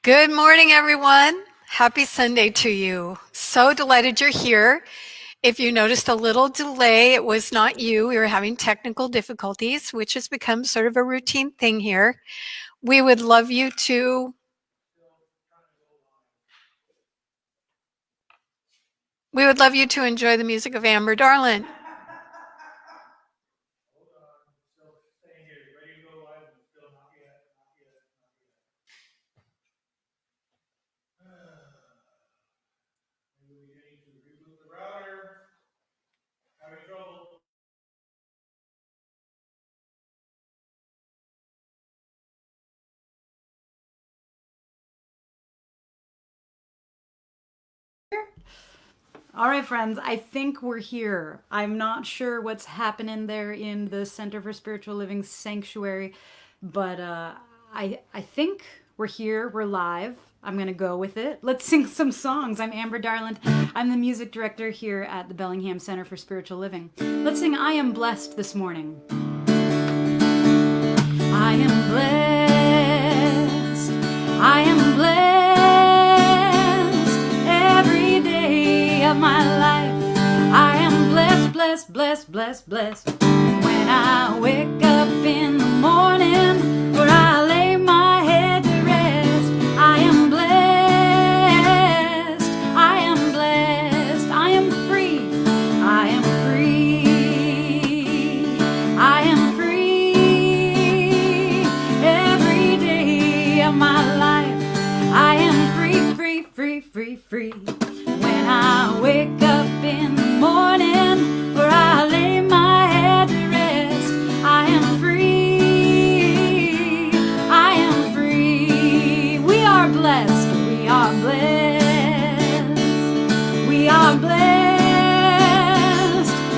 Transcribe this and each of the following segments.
Good morning, everyone. Happy Sunday to you. So delighted you're here. If you noticed a little delay, it was not you. We were having technical difficulties, which has become sort of a routine thing here. We would love you to enjoy the music of Amber Darling. All right, friends, I think we're here. I'm not sure what's happening there in the Center for Spiritual Living Sanctuary, but I think we're here. We're live. I'm going to go with it. Let's sing some songs. I'm Amber Darland. I'm the music director here at the Bellingham Center for Spiritual Living. Let's sing I Am Blessed this morning. I am blessed. I am blessed. Every day of my life, I am blessed, blessed, blessed, blessed, blessed. When I wake up in the morning, or I lay my head to rest, I am blessed. I am blessed. I am free. I am free. I am free. Every day of my life, I am free, free, free, free, free. When I wake up in the morning, or I lay my head to rest, I am free. I am free. We are blessed. We are blessed. We are blessed.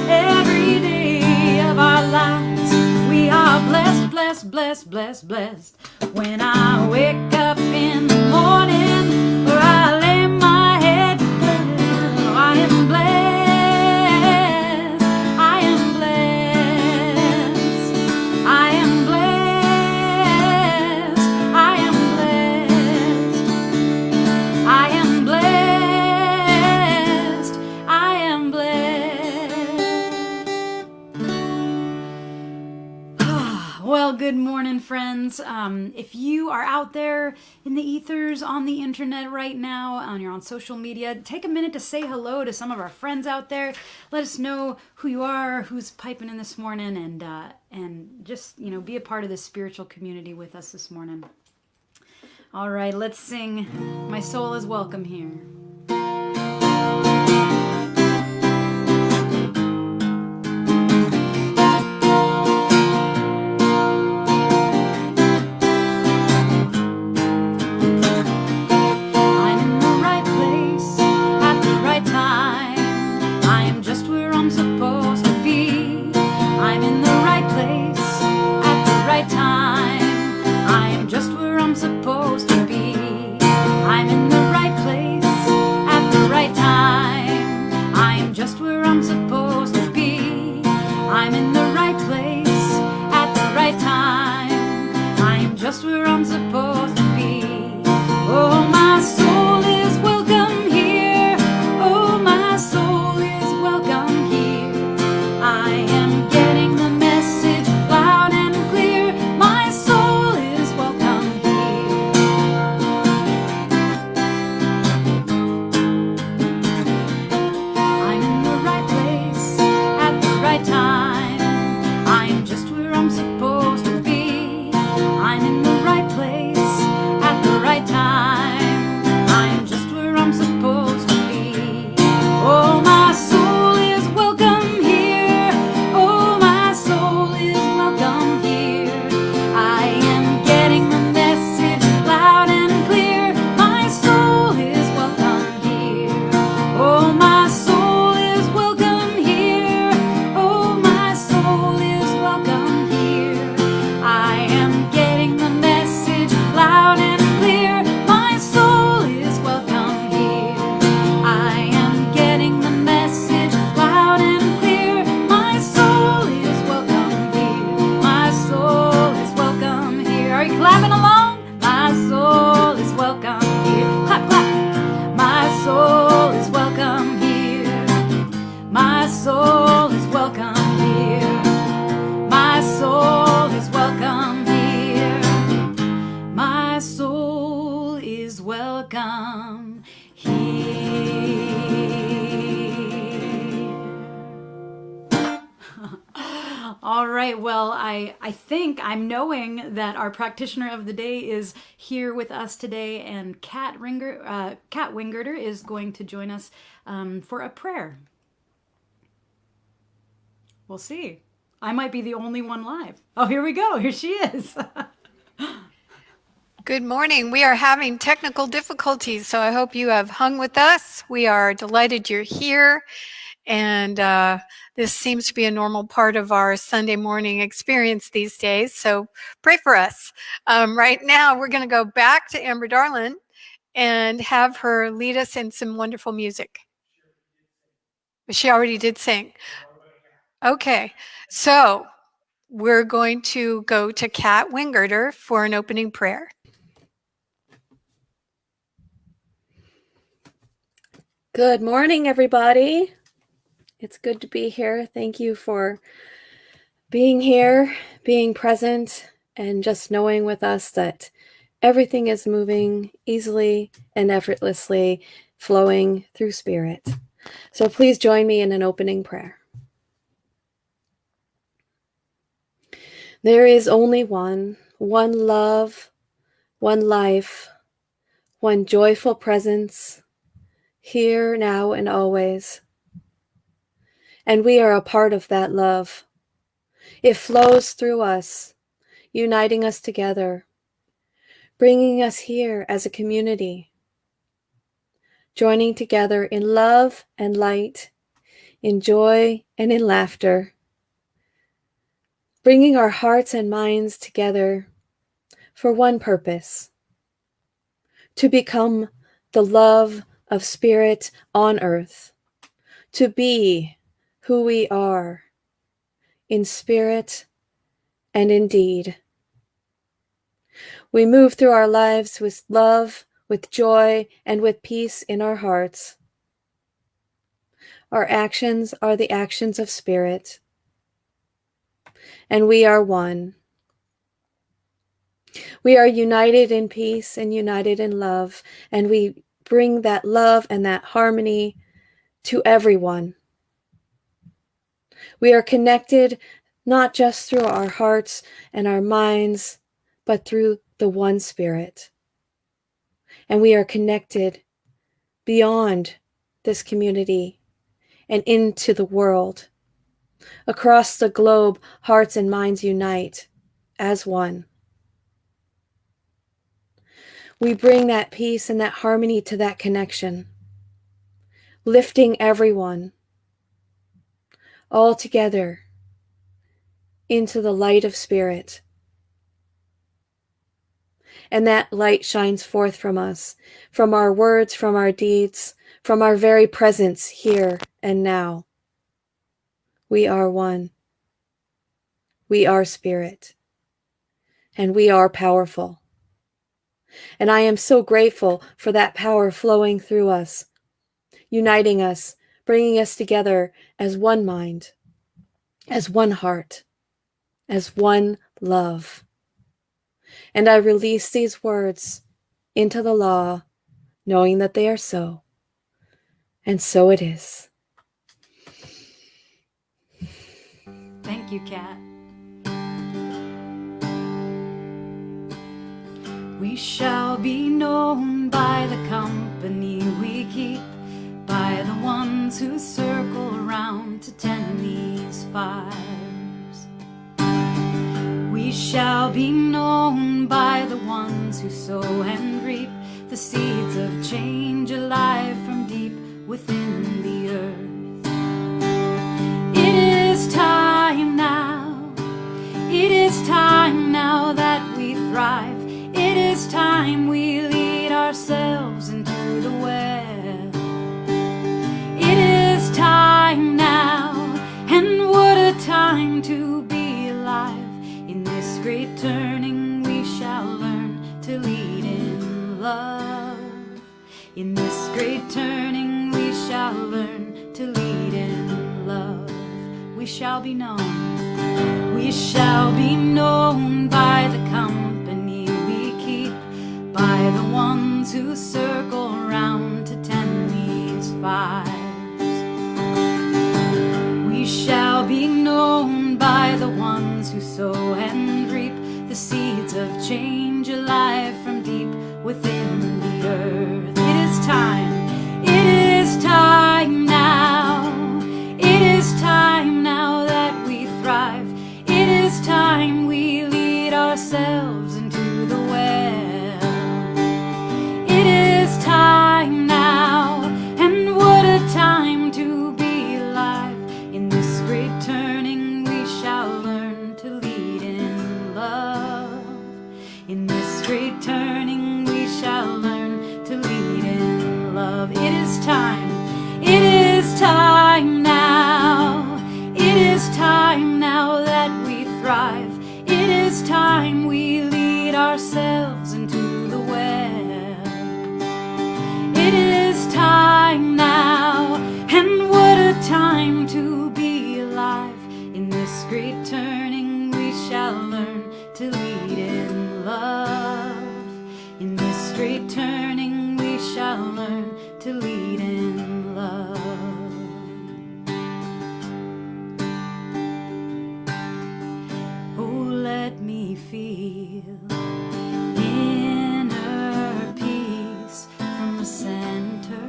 Every day of our lives, we are blessed, blessed, blessed, blessed, blessed. When I wake up in the morning, or I lay my head to rest, I am blessed. I am blessed. I am blessed. I am blessed. I am blessed. I am blessed. Well, good morning, friends. If you are out there in the ethers, on the internet right now, you're on social media, take a minute to say hello to some of our friends out there. Let us know who you are, who's piping in this morning, and just be a part of this spiritual community with us this morning. All right, let's sing "My Soul is Welcome Here." right. Well, I think I'm knowing that our practitioner of the day is here with us today, and Kat Wingerter is going to join us for a prayer. We'll see. I might be the only one live. Oh, here we go. Here she is. Good morning. We are having technical difficulties, so I hope you have hung with us. We are delighted you're here, and this seems to be a normal part of our Sunday morning experience these days, so pray for us. Right now, we're going to go back to Amber Darlin and have her lead us in some wonderful music. She already did sing. Okay, so we're going to go to Kat Wingerter for an opening prayer. Good morning, everybody. It's good to be here. Thank you for being here, being present, and just knowing with us that everything is moving easily and effortlessly, flowing through spirit. So please join me in an opening prayer. There is only one love, one life, one joyful presence, here, now, and always. And we are a part of that love. It flows through us, uniting us together, bringing us here as a community, joining together in love and light, in joy and in laughter, bringing our hearts and minds together for one purpose: to become the love of spirit on earth, to be who we are in spirit and in deed. We move through our lives with love, with joy, and with peace in our hearts. Our actions are the actions of spirit, and we are one. We are united in peace and united in love, and we bring that love and that harmony to everyone. We are connected not just through our hearts and our minds, but through the one spirit. And we are connected beyond this community and into the world. Across the globe, hearts and minds unite as one. We bring that peace and that harmony to that connection, lifting everyone all together into the light of spirit. And that light shines forth from us, from our words, from our deeds, from our very presence here and now. We are one. We are spirit. And we are powerful. And I am so grateful for that power flowing through us, uniting us, bringing us together as one mind, as one heart, as one love. And I release these words into the law, knowing that they are so. And so it is. Thank you, Kat. We shall be known by the company we keep, by the ones who circle around to tend these fires. We shall be known by the ones who sow and reap the seeds of change alive from deep within the earth. It is time now. It is time now that we thrive. It is time we lead ourselves into the web. It is time now, and what a time to be alive. In this great turning we shall learn to lead in love. In this great turning we shall learn to lead in love. We shall be known. We shall be known by the company we keep, by the ones who circle around to tend these fires. We shall be known by the ones sow and reap the seeds of change alive from deep within the earth. It is time now. It is time now that we thrive. It is time we lead ourselves into the well. It is time now, and what a time to be alive. In this great turning we shall learn to lead in love. In this great turning we shall learn to lead in love. It is time now. It is time now that we thrive. It is time we lead ourselves into the well. It is time now, and what a time to be alive. In this great turning we shall learn to lead in love. In this great turning we shall learn to lead in love. Oh, let me feel inner peace from the center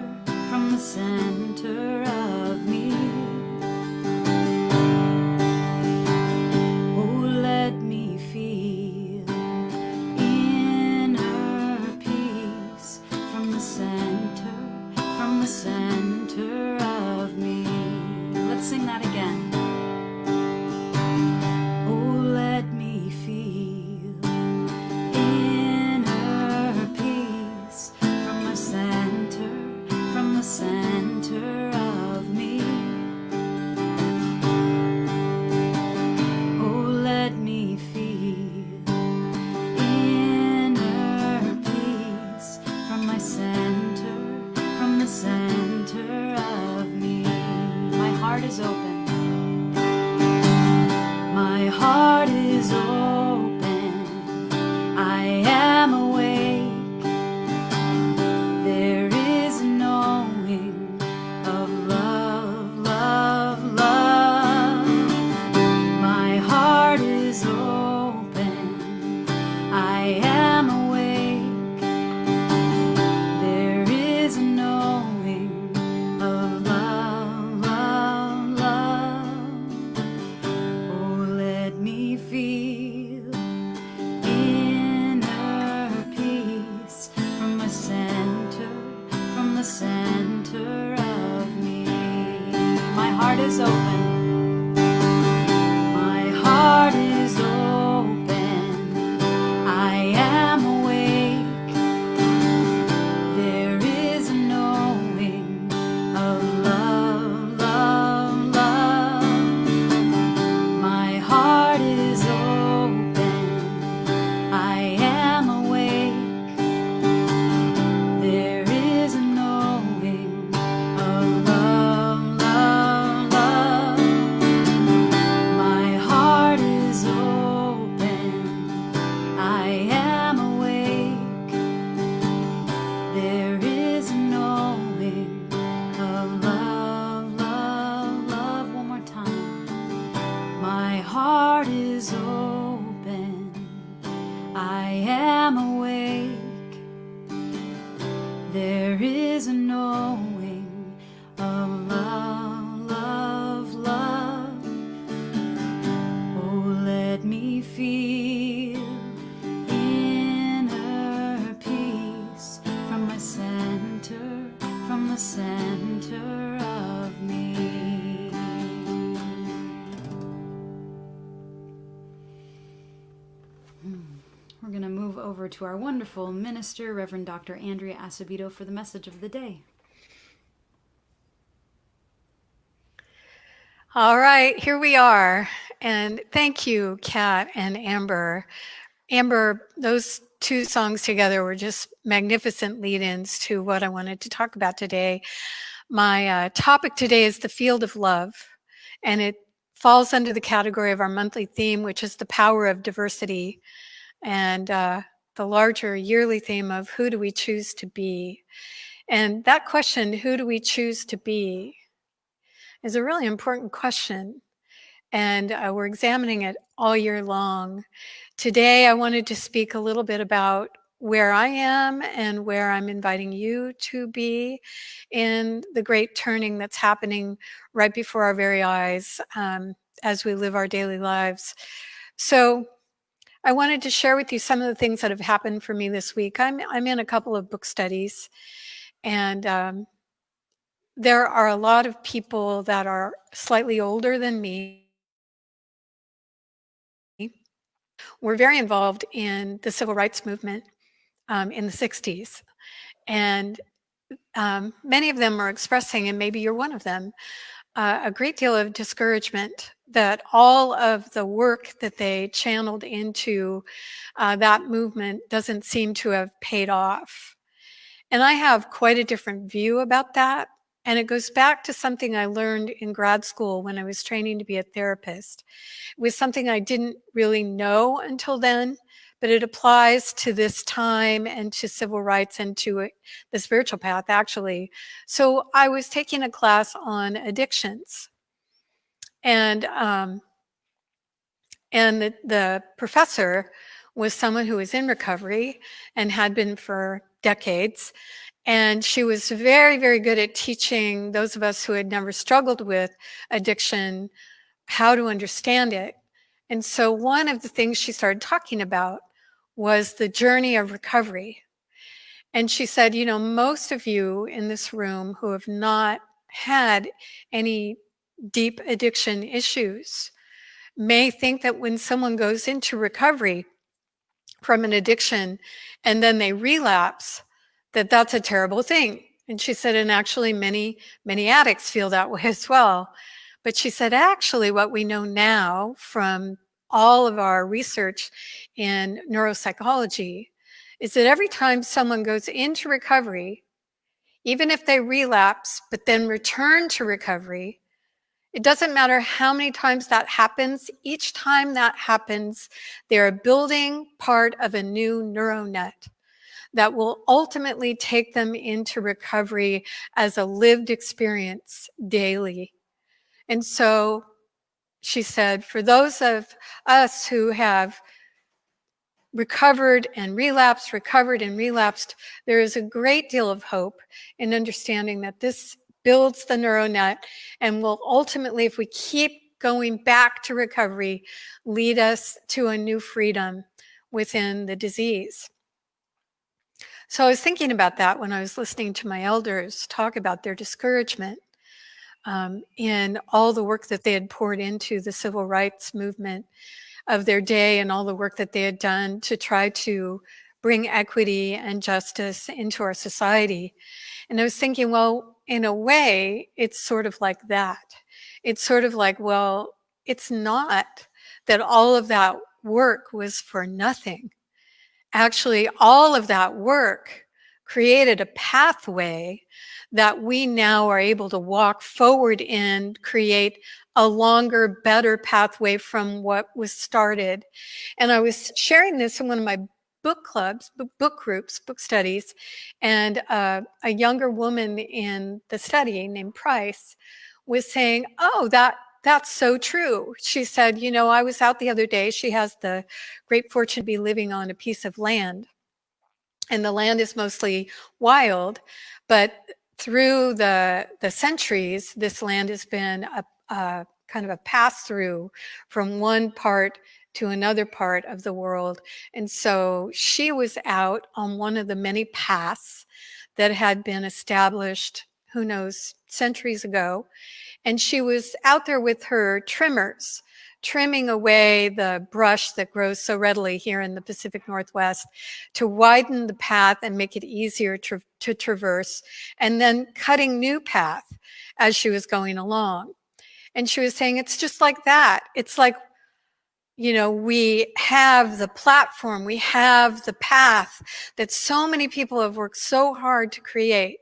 of me. Oh, let me feel inner peace from the center of me. Let's sing that again. Oh, let me feel inner peace from the center of me. Oh, let me feel inner peace from the center of me. My heart is open. My heart is open. I am awake. There is a knowing of love, love, love. My heart is open. I am awake. There is a knowing of love, love, love. Oh, let me feel inner peace from the center of me. My heart is open. My heart is open. I am awake. There is a knowing of love, love, love. My heart is open. I am awake. There is a knowing of love, love, love. My heart is open. I am awake. There is a knowing of love, love, love. One more time. My heart is open. I am awake. There is a knowing of love, love, love. Oh, let me feel inner peace from the center of me. We're going to move over to our wonderful minister, Reverend Dr. Andrea Asebedo, for the message of the day. All right, here we are. And thank you, Kat and Amber. Amber, those two songs together were just magnificent lead-ins to what I wanted to talk about today. My topic today is the field of love, and it falls under the category of our monthly theme, which is the power of diversity, and the larger yearly theme of who do we choose to be. And that question, who do we choose to be, is a really important question. and we're examining it all year long. Today, I wanted to speak a little bit about where I am and where I'm inviting you to be in the great turning that's happening right before our very eyes as we live our daily lives. So, I wanted to share with you some of the things that have happened for me this week. I'm in a couple of book studies, and there are a lot of people that are slightly older than me. Were very involved in the civil rights movement in the 60s. And many of them are expressing, and maybe you're one of them, a great deal of discouragement that all of the work that they channeled into that movement doesn't seem to have paid off. And I have quite a different view about that. And it goes back to something I learned in grad school when I was training to be a therapist. It was something I didn't really know until then, but it applies to this time and to civil rights and to the spiritual path, actually. So I was taking a class on addictions. And the professor was someone who was in recovery and had been for decades. And she was very, very good at teaching those of us who had never struggled with addiction how to understand it. And so one of the things she started talking about was the journey of recovery. And she said, you know, most of you in this room who have not had any deep addiction issues may think that when someone goes into recovery from an addiction and then they relapse, that that's a terrible thing. And she said, and actually many addicts feel that way as well. But she said, actually, what we know now from all of our research in neuropsychology is that every time someone goes into recovery, even if they relapse, but then return to recovery, it doesn't matter how many times that happens. Each time that happens, they're building part of a new neural net that will ultimately take them into recovery as a lived experience daily. And so she said, for those of us who have recovered and relapsed, there is a great deal of hope in understanding that this builds the neural net and will ultimately, if we keep going back to recovery, lead us to a new freedom within the disease. So I was thinking about that when I was listening to my elders talk about their discouragement in all the work that they had poured into the civil rights movement of their day and all the work that they had done to try to bring equity and justice into our society. And I was thinking, well, in a way, it's sort of like that. It's sort of like, well, it's not that all of that work was for nothing. Actually, all of that work created a pathway that we now are able to walk forward in, create a longer, better pathway from what was started. And I was sharing this in one of my book clubs, book groups, book studies, and a younger woman in the study named Price was saying, oh, that's so true. She said, you know, I was out the other day. She has the great fortune to be living on a piece of land. And the land is mostly wild, but through the centuries, this land has been a kind of a pass-through from one part to another part of the world. And so she was out on one of the many paths that had been established, who knows, centuries ago. And she was out there with her trimmers, trimming away the brush that grows so readily here in the Pacific Northwest to widen the path and make it easier to traverse, and then cutting new path as she was going along. And she was saying, it's just like that. It's like, you know, we have the platform, we have the path that so many people have worked so hard to create.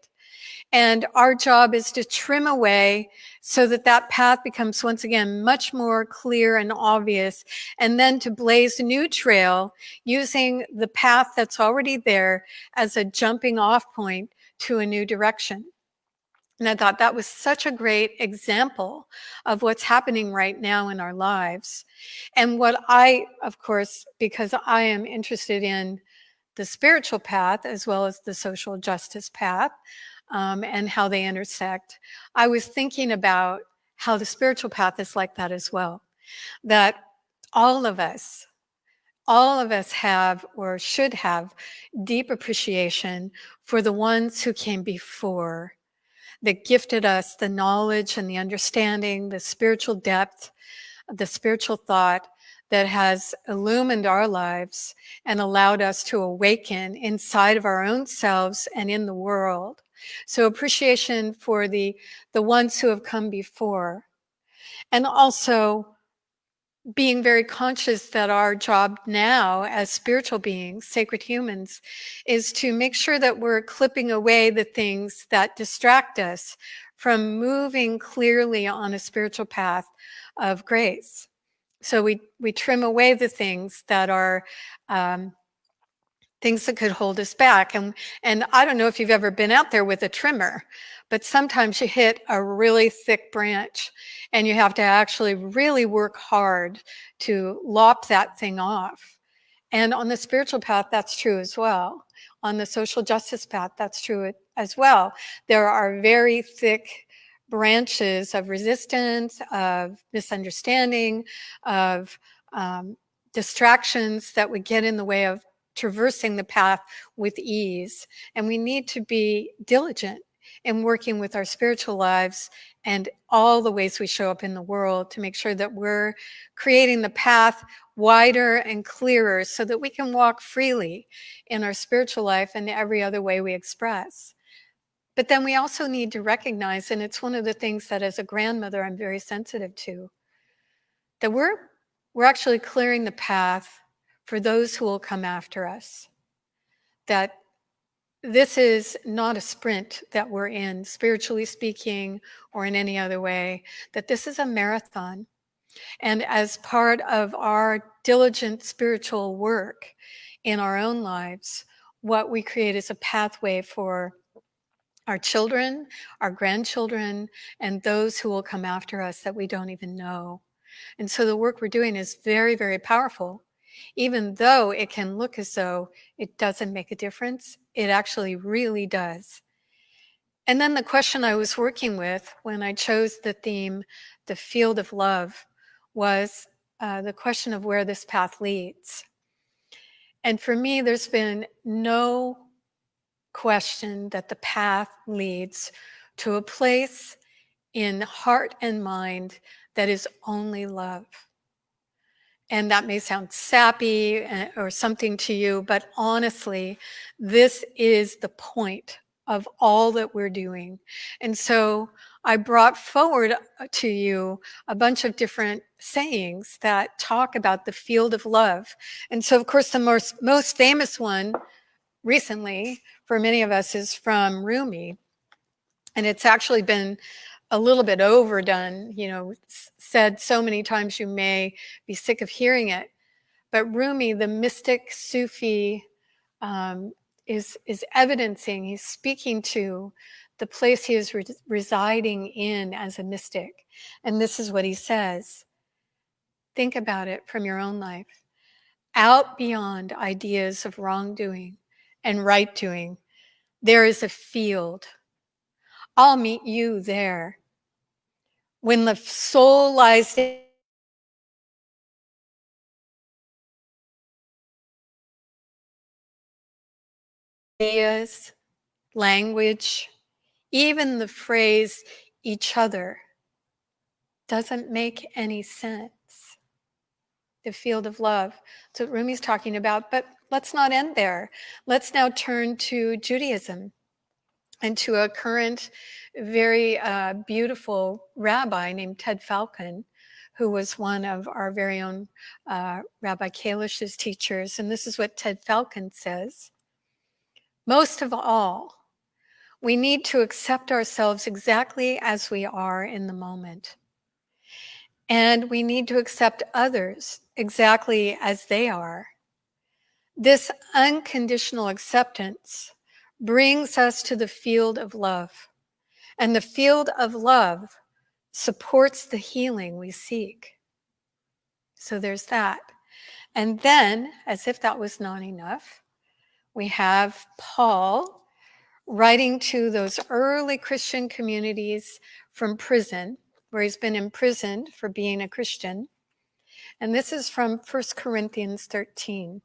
And our job is to trim away so that that path becomes once again much more clear and obvious, and then to blaze a new trail using the path that's already there as a jumping off point to a new direction. And I thought that was such a great example of what's happening right now in our lives. And what I, of course, because I am interested in the spiritual path as well as the social justice path, and how they intersect, I was thinking about how the spiritual path is like that as well. That all of us, all of us have or should have deep appreciation for the ones who came before, that gifted us the knowledge and the understanding, the spiritual depth, the spiritual thought that has illumined our lives and allowed us to awaken inside of our own selves and in the world. So appreciation for the ones who have come before. And also being very conscious that our job now as spiritual beings, sacred humans, is to make sure that we're clipping away the things that distract us from moving clearly on a spiritual path of grace. So we trim away the things that are um, things that could hold us back. And I don't know if you've ever been out there with a trimmer, but sometimes you hit a really thick branch and you have to actually really work hard to lop that thing off. And on the spiritual path, that's true as well. On the social justice path, that's true as well. There are very thick branches of resistance, of misunderstanding, of distractions that would get in the way of traversing the path with ease. And we need to be diligent in working with our spiritual lives and all the ways we show up in the world to make sure that we're creating the path wider and clearer so that we can walk freely in our spiritual life and every other way we express. But then we also need to recognize, and it's one of the things that as a grandmother I'm very sensitive to, that we're actually clearing the path for those who will come after us. That this is not a sprint that we're in, spiritually speaking, or in any other way, that this is a marathon. And as part of our diligent spiritual work in our own lives, what we create is a pathway for our children, our grandchildren, and those who will come after us that we don't even know. And so the work we're doing is very, very powerful. Even though it can look as though it doesn't make a difference, it actually really does. And then the question I was working with when I chose the theme, the field of love, was the question of where this path leads. And for me, there's been no question that the path leads to a place in heart and mind that is only love. And that may sound sappy or something to you, but honestly, this is the point of all that we're doing. And so I brought forward to you a bunch of different sayings that talk about the field of love. And so, of course, the most famous one recently for many of us is from Rumi. And it's actually been a little bit overdone, said so many times you may be sick of hearing it. But Rumi, the mystic Sufi, is evidencing, he's speaking to the place he is residing in as a mystic. And this is what he says. Think about it from your own life. Out beyond ideas of wrongdoing and right doing, there is a field. I'll meet you there. When the soul lies ideas, language, even the phrase each other doesn't make any sense. The field of love. That's what Rumi's talking about, but let's not end there. Let's now turn to Judaism and to a current, very beautiful rabbi named Ted Falcon, who was one of our very own Rabbi Kalish's teachers. And this is what Ted Falcon says. Most of all, we need to accept ourselves exactly as we are in the moment. And we need to accept others exactly as they are. This unconditional acceptance brings us to the field of love. And the field of love supports the healing we seek. So there's that. And then, as if that was not enough, we have Paul writing to those early Christian communities from prison, where he's been imprisoned for being a Christian. And this is from 1 Corinthians 13.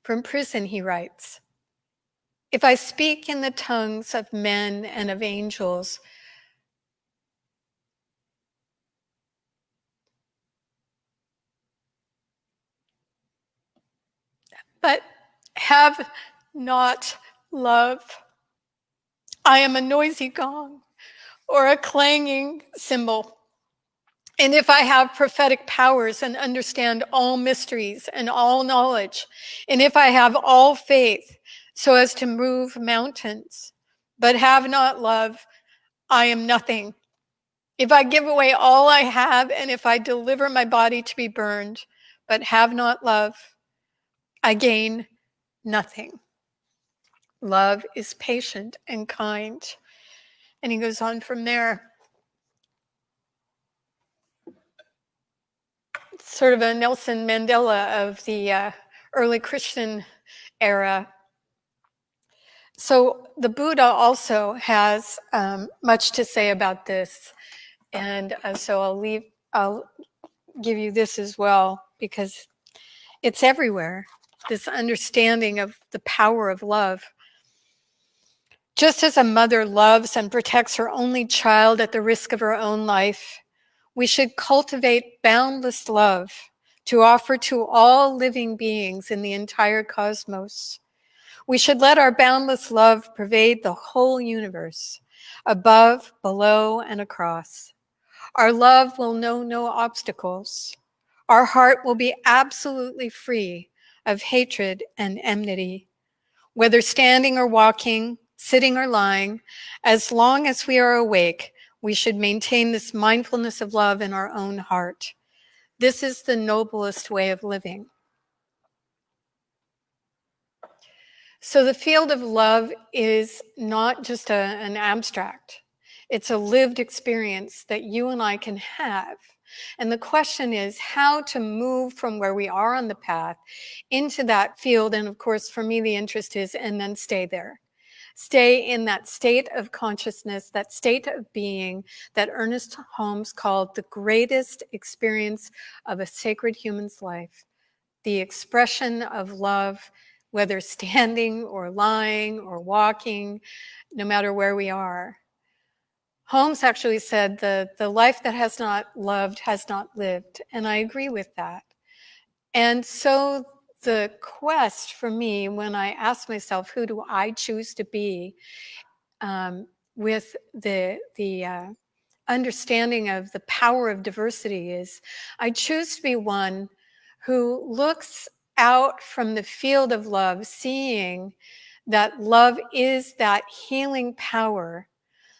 From prison, he writes, "If I speak in the tongues of men and of angels, but have not love, I am a noisy gong or a clanging cymbal. And if I have prophetic powers and understand all mysteries and all knowledge, and if I have all faith so as to move mountains, but have not love, I am nothing. If I give away all I have, and if I deliver my body to be burned, but have not love, I gain nothing. Love is patient and kind." And he goes on from there. Sort of a Nelson Mandela of the early Christian era. So the Buddha also has much to say about this. And so I'll give you this as well, because it's everywhere, this understanding of the power of love. "Just as a mother loves and protects her only child at the risk of her own life, we should cultivate boundless love to offer to all living beings in the entire cosmos. We should let our boundless love pervade the whole universe, above, below, and across. Our love will know no obstacles. Our heart will be absolutely free of hatred and enmity. Whether standing or walking, sitting or lying, as long as we are awake, we should maintain this mindfulness of love in our own heart. This is the noblest way of living." So the field of love is not just an abstract. It's a lived experience that you and I can have. And the question is how to move from where we are on the path into that field. And of course, for me, the interest is, and then stay there. Stay in that state of consciousness, that state of being that Ernest Holmes called the greatest experience of a sacred human's life, the expression of love, whether standing or lying or walking, no matter where we are. Holmes actually said the life that has not loved has not lived, and I agree with that. And so the quest for me, when I ask myself, who do I choose to be, with the understanding of the power of diversity, is I choose to be one who looks out from the field of love, seeing that love is that healing power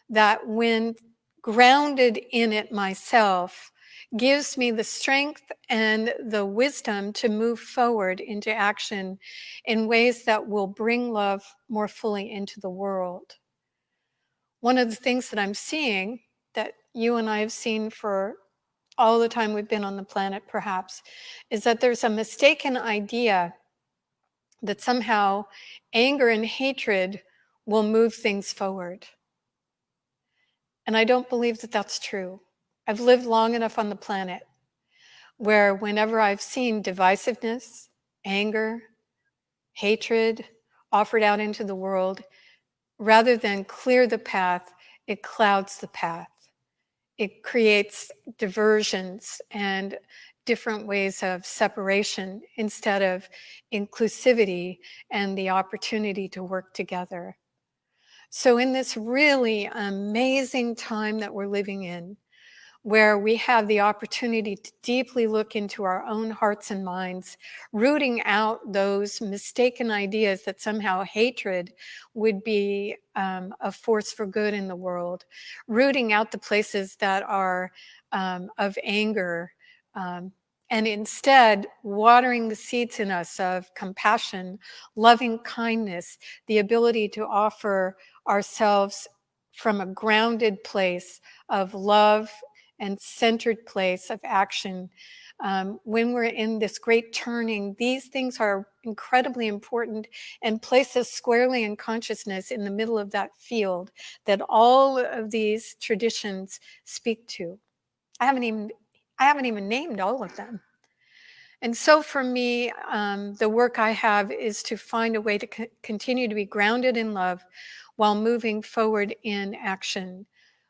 that, when grounded in it myself, gives me the strength and the wisdom to move forward into action in ways that will bring love more fully into the world. One of the things that I'm seeing, that you and I have seen for all the time we've been on the planet, perhaps, is that there's a mistaken idea that somehow anger and hatred will move things forward. And I don't believe that that's true. I've lived long enough on the planet where whenever I've seen divisiveness, anger, hatred offered out into the world, rather than clear the path, it clouds the path. It creates diversions and different ways of separation instead of inclusivity and the opportunity to work together. So in this really amazing time that we're living in, where we have the opportunity to deeply look into our own hearts and minds, rooting out those mistaken ideas that somehow hatred would be a force for good in the world, rooting out the places that are of anger, and instead watering the seeds in us of compassion, loving kindness, the ability to offer ourselves from a grounded place of love and centered place of action. When we're in this great turning, these things are incredibly important and place us squarely in consciousness in the middle of that field that all of these traditions speak to. I haven't even named all of them. And so for me, the work I have is to find a way to continue to be grounded in love while moving forward in action,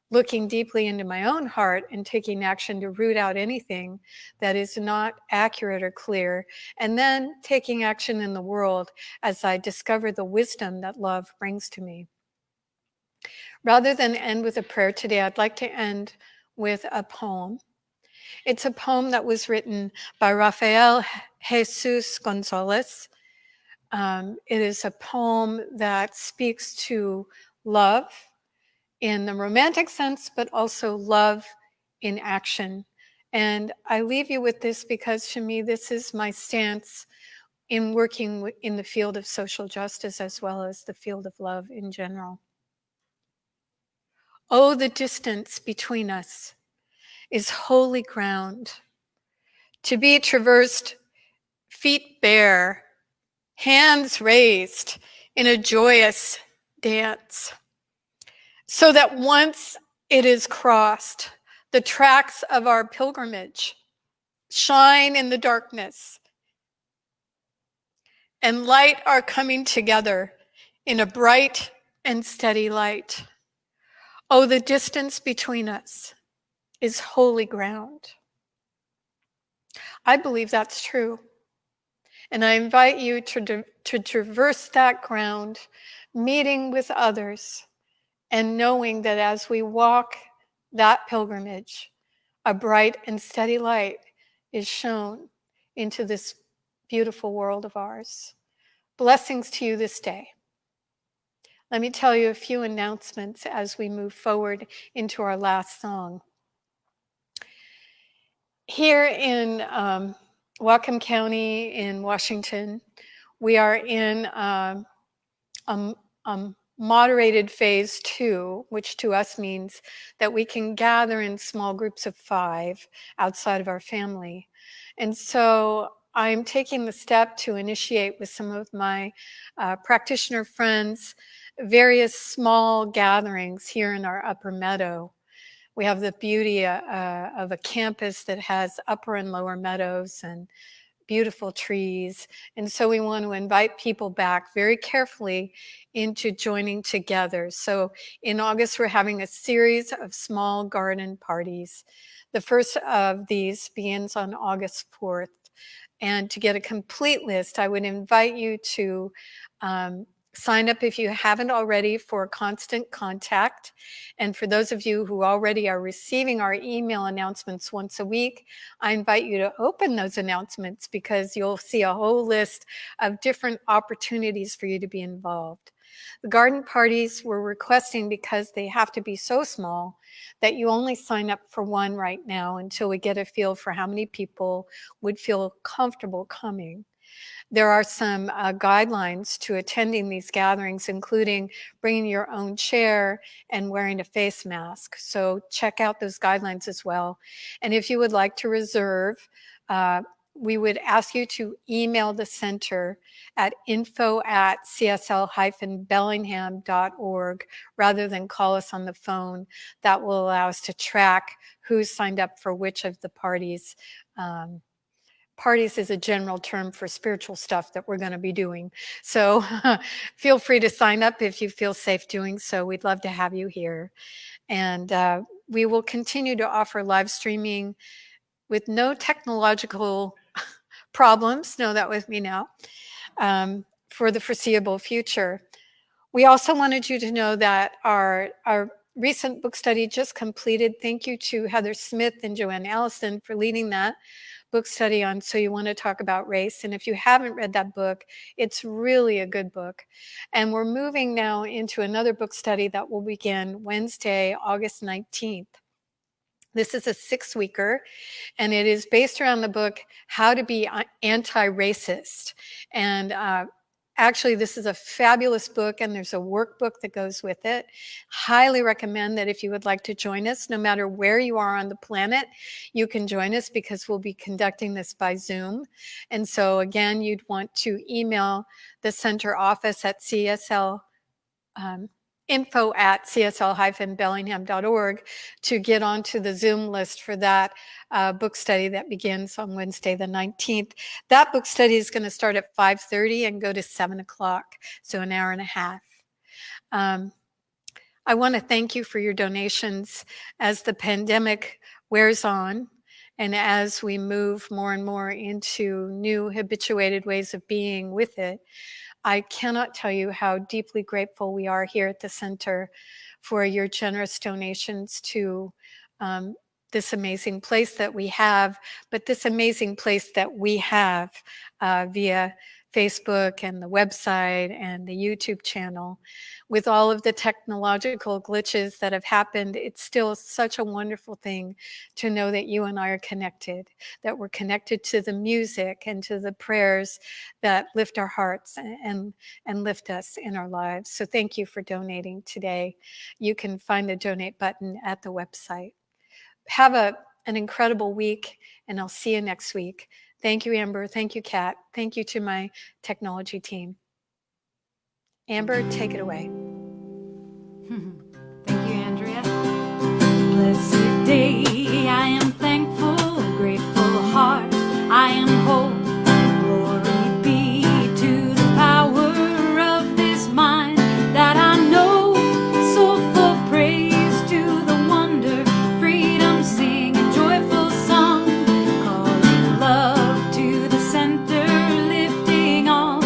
looking deeply into my own heart and taking action to root out anything that is not accurate or clear, and then taking action in the world as I discover the wisdom that love brings to me. Rather than end with a prayer today, I'd like to end with a poem. It's a poem that was written by Rafael Jesus Gonzalez. It is a poem that speaks to love in the romantic sense, but also love in action. And I leave you with this because to me, this is my stance in working in the field of social justice as well as the field of love in general. Oh, the distance between us is holy ground, to be traversed feet bare, hands raised in a joyous dance, so that once it is crossed, the tracks of our pilgrimage shine in the darkness, and light are coming together in a bright and steady light. Oh, the distance between us is holy ground. I believe that's true. And I invite you to traverse that ground, meeting with others, and knowing that as we walk that pilgrimage, a bright and steady light is shown into this beautiful world of ours. Blessings to you this day. Let me tell you a few announcements as we move forward into our last song. Here in Whatcom County in Washington, we are in a moderated phase 2, which to us means that we can gather in small groups of 5 outside of our family. And so I'm taking the step to initiate with some of my practitioner friends various small gatherings here in our upper meadow. We have the beauty of a campus that has upper and lower meadows and beautiful trees. And so we want to invite people back very carefully into joining together. So in August, we're having a series of small garden parties. The first of these begins on August 4th. And to get a complete list, I would invite you to sign up if you haven't already for Constant Contact. And for those of you who already are receiving our email announcements once a week, I invite you to open those announcements because you'll see a whole list of different opportunities for you to be involved. The garden parties we're requesting because they have to be so small that you only sign up for one right now until we get a feel for how many people would feel comfortable coming. There are some guidelines to attending these gatherings, including bringing your own chair and wearing a face mask. So check out those guidelines as well. And if you would like to reserve, we would ask you to email the center at info@csl-bellingham.org rather than call us on the phone. That will allow us to track who's signed up for which of the parties. Parties is a general term for spiritual stuff that we're going to be doing. So feel free to sign up if you feel safe doing so. We'd love to have you here. And we will continue to offer live streaming with no technological problems, know that with me now, for the foreseeable future. We also wanted you to know that our recent book study just completed. Thank you to Heather Smith and Joanne Allison for leading that book study on So You Want to Talk About Race. And if you haven't read that book, it's really a good book. And we're moving now into another book study that will begin Wednesday, August 19th. This is a 6-weeker, and it is based around the book How to Be Anti-Racist. And Actually, this is a fabulous book, and there's a workbook that goes with it. Highly recommend that if you would like to join us, no matter where you are on the planet, you can join us because we'll be conducting this by Zoom. And so again, you'd want to email the center office at CSL, info at csl-bellingham.org to get onto the Zoom list for that book study that begins on Wednesday the 19th. That book study is going to start at 5:30 and go to 7 o'clock, so an hour and a half. I want to thank you for your donations as the pandemic wears on and as we move more and more into new habituated ways of being with it. I cannot tell you how deeply grateful we are here at the center for your generous donations to this amazing place that we have, but this amazing place that we have via Facebook and the website and the YouTube channel. With all of the technological glitches that have happened, it's still such a wonderful thing to know that you and I are connected, that we're connected to the music and to the prayers that lift our hearts and lift us in our lives. So thank you for donating today. You can find the donate button at the website. Have an incredible week, and I'll see you next week. Thank you, Amber. Thank you, Kat. Thank you to my technology team. Amber, take it away. Thank you, Andrea. Blessed day, I am thankful, grateful heart, I am whole. Glory be to the power of this mind that I know. Soulful praise to the wonder, freedom, sing a joyful song. Calling love to the center, lifting all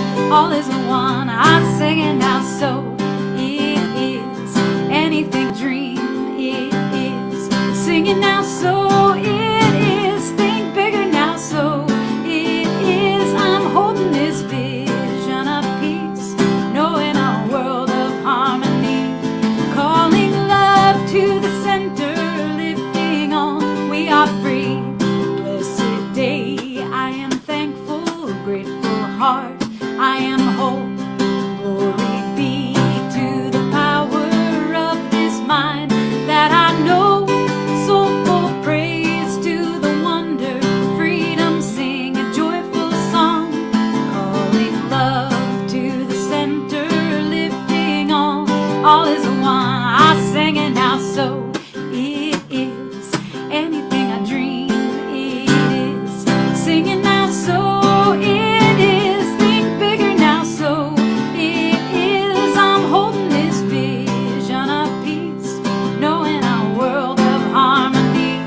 is one. I sing it now, so it is. Anything dream, it is. Sing it now, so it is. Think bigger now, so it is. I'm holding this vision of peace, knowing a world of harmony. Calling love to the center, lifting on. We are free. Blessed day, I am thankful, grateful heart, I am whole. Glory be to the power of this mind that I know. Soulful praise to the wonder, freedom, sing a joyful song. Calling love to the center, lifting all is one. I sing it now, so it is. Anything I dream, it is. Sing it now, so it is. Think bigger now, so it is. I'm holding this vision of peace, knowing a world of harmony.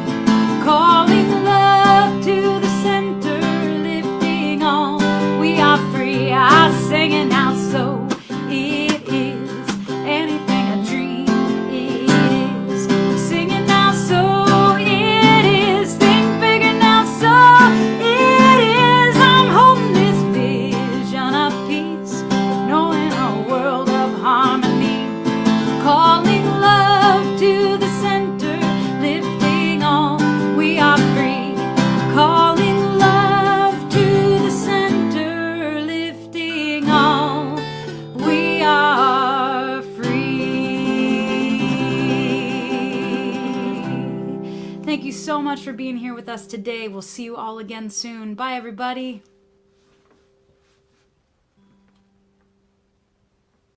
Calling love to the center, lifting all. We are free. I sing it now, so it is. Anything I dream, it is. Sing it now, so it is. Think bigger now, so it is. I'm holding this vision of peace, knowing a world of harmony. Calling love to the center, lifting all. We are free. Calling love to the center, lifting all. We are free. Thank you so much for being here with us today. We'll see you all again soon. Bye, everybody.